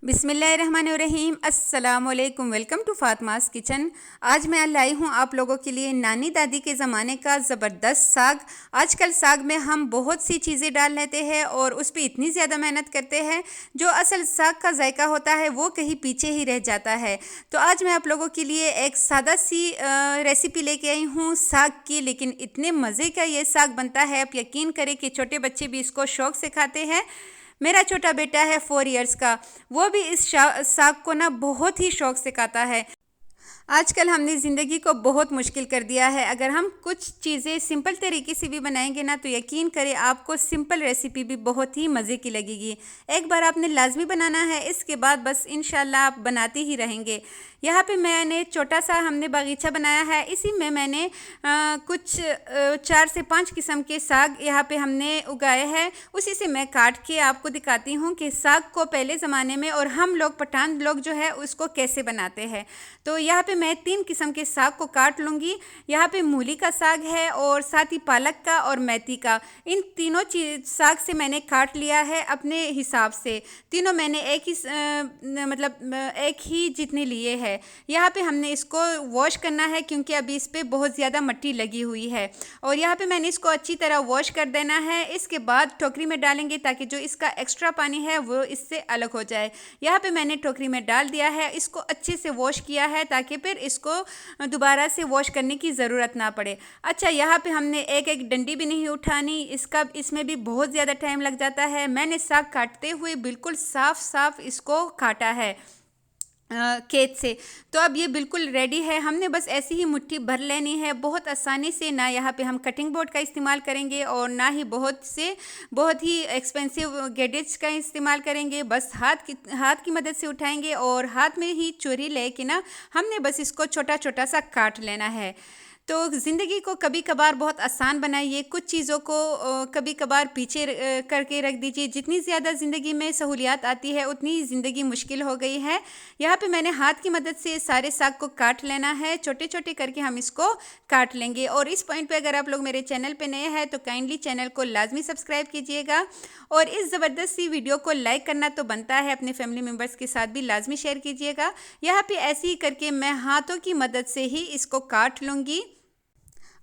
बिस्मिल्लाहिर्रहमानिर्रहीम। अस्सलामुअलैकुम। Welcome to Fatima's kitchen. आज मैं लाई हूँ आप लोगों के लिए नानी दादी के ज़माने का ज़बरदस्त साग। आजकल साग में हम बहुत सी चीज़ें डाल लेते हैं और उस पर इतनी ज़्यादा मेहनत करते हैं, जो असल साग का जायका होता है वो कहीं पीछे ही रह जाता है। तो आज मैं आप लोगों के लिए एक सादा सी रेसिपी लेके आई हूँ साग की, लेकिन इतने मज़े का ये साग बनता है, आप यकीन करें कि छोटे बच्चे भी इसको शौक़ से खाते हैं। मेरा छोटा बेटा है 4 इयर्स का, वो भी इस साग को ना बहुत ही शौक से खाता है। आजकल हमने ज़िंदगी को बहुत मुश्किल कर दिया है। अगर हम कुछ चीज़ें सिंपल तरीके से भी बनाएंगे ना, तो यकीन करें आपको सिंपल रेसिपी भी बहुत ही मज़े की लगेगी। एक बार आपने लाजमी बनाना है, इसके बाद बस इंशाल्लाह आप बनाते ही रहेंगे। यहाँ पे मैंने छोटा सा हमने बागीचा बनाया है, इसी में मैंने कुछ 4 से 5 किस्म के साग यहाँ पे हमने उगाए हैं। उसी से मैं काट के आपको दिखाती हूँ कि साग को पहले ज़माने में और हम लोग पठान लोग जो है उसको कैसे बनाते हैं। तो यहाँ पे मैं 3 किस्म के साग को काट लूँगी। यहाँ पे मूली का साग है और साथ ही पालक का और मेथी का। इन तीनों चीज़ साग से मैंने काट लिया है अपने हिसाब से। तीनों मैंने एक ही जितने लिए हैं। यहाँ पे हमने इसको वॉश करना है, क्योंकि अभी इस पर बहुत ज़्यादा मिट्टी लगी हुई है। और यहाँ पे मैंने इसको अच्छी तरह वॉश कर देना है। इसके बाद टोकरी में डालेंगे ताकि जो इसका एक्स्ट्रा पानी है वो इससे अलग हो जाए। यहाँ पे मैंने टोकरी में डाल दिया है, इसको अच्छे से वॉश किया है ताकि फिर इसको दोबारा से वॉश करने की ज़रूरत ना पड़े। अच्छा, यहाँ पे हमने एक एक डंडी भी नहीं उठानी, इसमें भी बहुत ज़्यादा टाइम लग जाता है। मैंने साग काटते हुए बिल्कुल साफ साफ इसको काटा है खेत से। तो अब ये बिल्कुल रेडी है। हमने बस ऐसी ही मुट्ठी भर लेनी है, बहुत आसानी से। ना यहाँ पे हम कटिंग बोर्ड का इस्तेमाल करेंगे और ना ही बहुत ही एक्सपेंसिव गैजेट्स का इस्तेमाल करेंगे। बस हाथ की मदद से उठाएंगे और हाथ में ही छुरी लेके ना हमने बस इसको छोटा छोटा सा काट लेना है। तो ज़िंदगी को कभी कभार बहुत आसान बनाइए, कुछ चीज़ों को कभी कभार पीछे करके रख दीजिए। जितनी ज़्यादा ज़िंदगी में सहूलियात आती है उतनी ही ज़िंदगी मुश्किल हो गई है। यहाँ पे मैंने हाथ की मदद से सारे साग को काट लेना है, छोटे छोटे करके हम इसको काट लेंगे। और इस पॉइंट पे अगर आप लोग मेरे चैनल पे नए हैं तो काइंडली चैनल को लाजमी सब्सक्राइब कीजिएगा और इस ज़बरदस्त सी वीडियो को लाइक करना तो बनता है, अपने फैमिली मेम्बर्स के साथ भी लाजमी शेयर कीजिएगा। यहाँ पे ऐसे ही करके मैं हाथों की मदद से ही इसको काट लूँगी।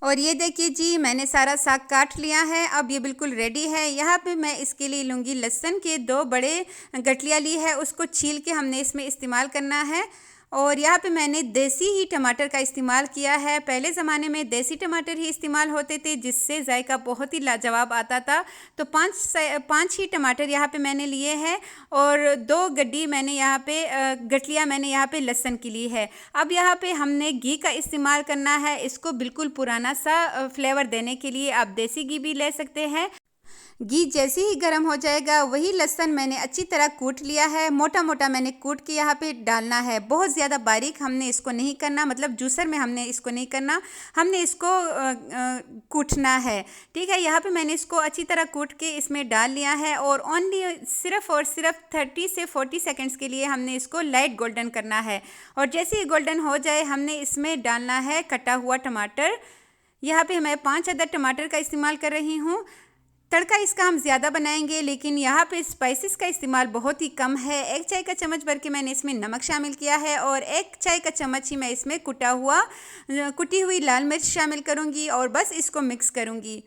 और ये देखिए जी, मैंने सारा साग काट लिया है। अब ये बिल्कुल रेडी है। यहाँ पे मैं इसके लिए लूँगी लहसुन के 2 बड़े गठलियाँ ली है, उसको छील के हमने इसमें इस्तेमाल करना है। और यहाँ पे मैंने देसी ही टमाटर का इस्तेमाल किया है। पहले ज़माने में देसी टमाटर ही इस्तेमाल होते थे, जिससे जायका बहुत ही लाजवाब आता था। तो 5 ही टमाटर यहाँ पे मैंने लिए हैं और 2 गड्डी मैंने यहाँ पे गठलियाँ मैंने यहाँ पे लहसुन की ली है। अब यहाँ पे हमने घी का इस्तेमाल करना है, इसको बिल्कुल पुराना सा फ्लेवर देने के लिए। आप देसी घी भी ले सकते हैं। घी जैसे ही गर्म हो जाएगा, वही लहसुन मैंने अच्छी तरह कूट लिया है, मोटा मोटा मैंने कूट के यहाँ पे डालना है। बहुत ज़्यादा बारीक हमने इसको नहीं करना, मतलब जूसर में हमने इसको नहीं करना, हमने इसको कूटना है। ठीक है, यहाँ पे मैंने इसको अच्छी तरह कूट के इसमें डाल लिया है और ओनली सिर्फ और सिर्फ 30 से 40 सेकेंड्स के लिए हमने इसको लाइट गोल्डन करना है। और जैसे ही गोल्डन हो जाए, हमने इसमें डालना है कटा हुआ टमाटर। यहाँ पे मैं 5 अदद टमाटर का इस्तेमाल कर रही हूँ। तड़का इसका हम ज़्यादा बनाएंगे, लेकिन यहाँ पे स्पाइसेस का इस्तेमाल बहुत ही कम है। 1 चाय का चम्मच भर के मैंने इसमें नमक शामिल किया है और 1 चाय का चम्मच ही मैं इसमें कुटी हुई लाल मिर्च शामिल करूँगी और बस इसको मिक्स करूँगी।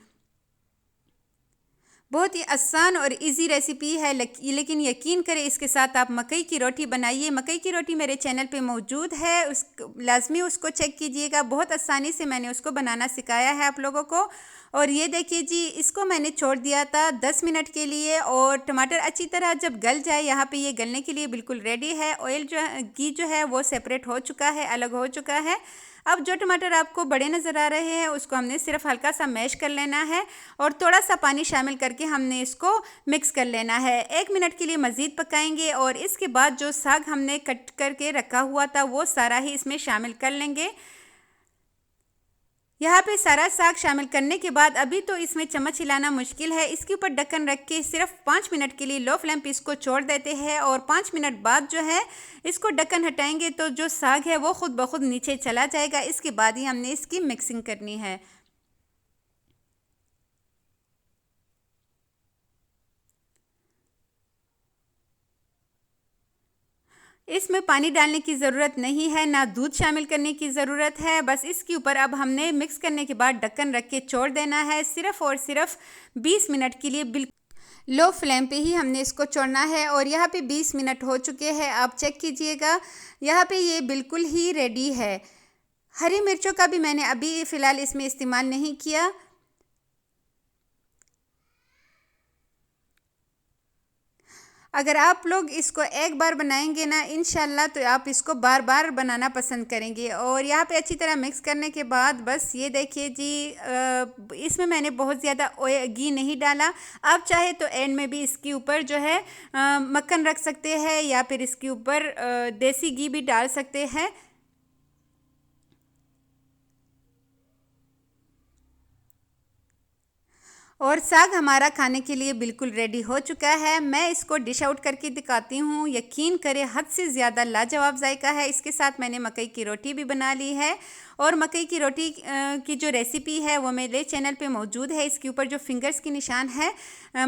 बहुत ही आसान और इजी रेसिपी है, लेकिन यकीन करें इसके साथ आप मकई की रोटी बनाइए। मकई की रोटी मेरे चैनल पे मौजूद है, लाजमी उसको चेक कीजिएगा। बहुत आसानी से मैंने उसको बनाना सिखाया है आप लोगों को। और ये देखिए जी, इसको मैंने छोड़ दिया था 10 मिनट के लिए और टमाटर अच्छी तरह जब गल जाए, यहाँ पे ये गलने के लिए बिल्कुल रेडी है। घी जो है वो सेपरेट हो चुका है, अलग हो चुका है। अब जो टमाटर आपको बड़े नज़र आ रहे हैं उसको हमने सिर्फ हल्का सा मैश कर लेना है और थोड़ा सा पानी शामिल करके हमने इसको मिक्स कर लेना है। 1 मिनट के लिए मज़ीद पकाएंगे और इसके बाद जो साग हमने कट करके रखा हुआ था वो सारा ही इसमें शामिल कर लेंगे। यहाँ पे सारा साग शामिल करने के बाद अभी तो इसमें चम्मच हिलाना मुश्किल है, इसके ऊपर ढक्कन रख के सिर्फ 5 मिनट के लिए लो फ्लेम पे इसको छोड़ देते हैं और 5 मिनट बाद जो है इसको ढक्कन हटाएंगे तो जो साग है वो खुद ब खुद नीचे चला जाएगा। इसके बाद ही हमने इसकी मिक्सिंग करनी है। इसमें पानी डालने की ज़रूरत नहीं है, ना दूध शामिल करने की ज़रूरत है। बस इसके ऊपर अब हमने मिक्स करने के बाद ढक्कन रख के छोड़ देना है, सिर्फ़ और सिर्फ 20 मिनट के लिए। बिल्कुल लो फ्लेम पे ही हमने इसको छोड़ना है। और यहाँ पे 20 मिनट हो चुके हैं, आप चेक कीजिएगा। यहाँ पे ये बिल्कुल ही रेडी है। हरी मिर्चों का भी मैंने अभी फ़िलहाल इसमें इस्तेमाल नहीं किया। अगर आप लोग इसको एक बार बनाएंगे ना इंशाल्लाह, तो आप इसको बार बार बनाना पसंद करेंगे। और यहाँ पे अच्छी तरह मिक्स करने के बाद बस ये देखिए जी, इसमें मैंने बहुत ज़्यादा घी नहीं डाला। आप चाहे तो एंड में भी इसके ऊपर जो है मक्खन रख सकते हैं, या फिर इसके ऊपर देसी घी भी डाल सकते हैं। और साग हमारा खाने के लिए बिल्कुल रेडी हो चुका है। मैं इसको डिश आउट करके दिखाती हूँ। यकीन करें, हद से ज़्यादा लाजवाब जायका है। इसके साथ मैंने मकई की रोटी भी बना ली है। और मकई की रोटी की जो रेसिपी है वो मेरे चैनल पे मौजूद है। इसके ऊपर जो फिंगर्स की निशान है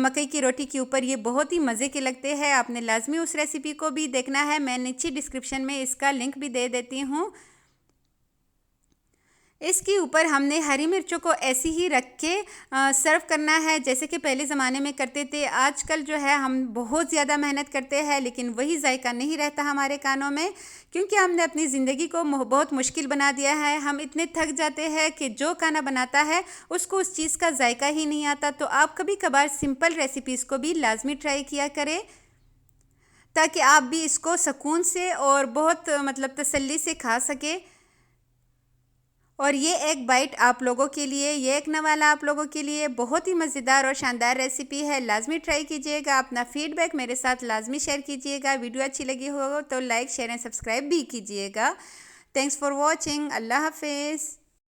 मकई की रोटी के ऊपर, ये बहुत ही मज़े के लगते हैं। आपने लाजमी उस रेसिपी को भी देखना है। मैं नीचे डिस्क्रिप्शन में इसका लिंक भी दे देती हूँ। इसके ऊपर हमने हरी मिर्चों को ऐसे ही रख के सर्व करना है, जैसे कि पहले ज़माने में करते थे। आजकल जो है हम बहुत ज़्यादा मेहनत करते हैं, लेकिन वही जायका नहीं रहता हमारे कानों में, क्योंकि हमने अपनी ज़िंदगी को बहुत मुश्किल बना दिया है। हम इतने थक जाते हैं कि जो खाना बनाता है उसको उस चीज़ का जायका ही नहीं आता। तो आप कभी कभार सिंपल रेसिपीज़ को भी लाजमी ट्राई किया करें, ताकि आप भी इसको सुकून से और बहुत मतलब तसल्ली से खा सके। और ये एक बाइट आप लोगों के लिए, ये एक नवाला आप लोगों के लिए बहुत ही मज़ेदार और शानदार रेसिपी है। लाजमी ट्राई कीजिएगा। अपना फीडबैक मेरे साथ लाजमी शेयर कीजिएगा। वीडियो अच्छी लगी हो तो लाइक शेयर एंड सब्सक्राइब भी कीजिएगा। Thanks for watching. अल्लाह हाफिज़।